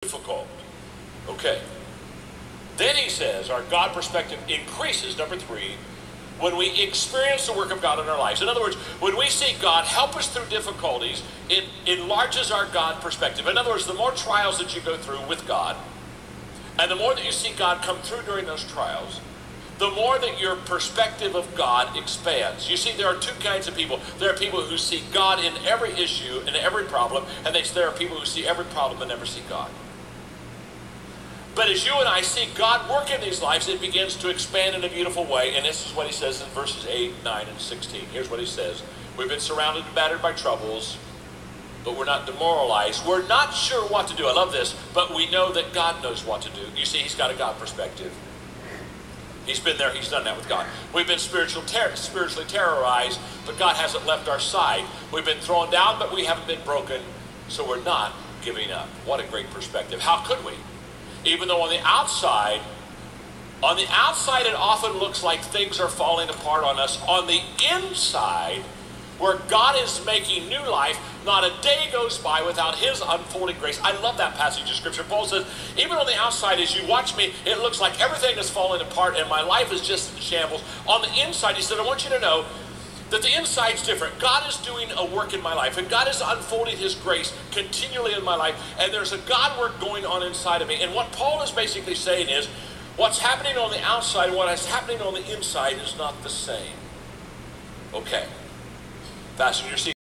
difficult. Okay. Then he says our God perspective increases, number 3, when we experience the work of God in our lives. In other words, when we see God help us through difficulties, it enlarges our God perspective. In other words, the more trials that you go through with God, and the more that you see God come through during those trials, the more that your perspective of God expands. You see, there are two kinds of people. There are people who see God in every issue, in every problem, and there are people who see every problem and never see God. But as you and I see God work in these lives, it begins to expand in a beautiful way. And this is what he says in verses 8, 9, and 16. Here's what he says. We've been surrounded and battered by troubles, but we're not demoralized. We're not sure what to do. I love this. But we know that God knows what to do. You see, he's got a God perspective. He's been there. He's done that with God. We've been spiritually terrorized, but God hasn't left our side. We've been thrown down, but we haven't been broken, so we're not giving up. What a great perspective. How could we? Even though on the outside it often looks like things are falling apart on us. On the inside, where God is making new life, not a day goes by without his unfolding grace. I love that passage of scripture. Paul says, even on the outside, as you watch me, it looks like everything is falling apart and my life is just in shambles. On the inside, he said, I want you to know that the inside's different. God is doing a work in my life, and God is unfolding his grace continually in my life, and there's a God work going on inside of me. And what Paul is basically saying is, what's happening on the outside and what is happening on the inside is not the same. Okay. Fasten your seat.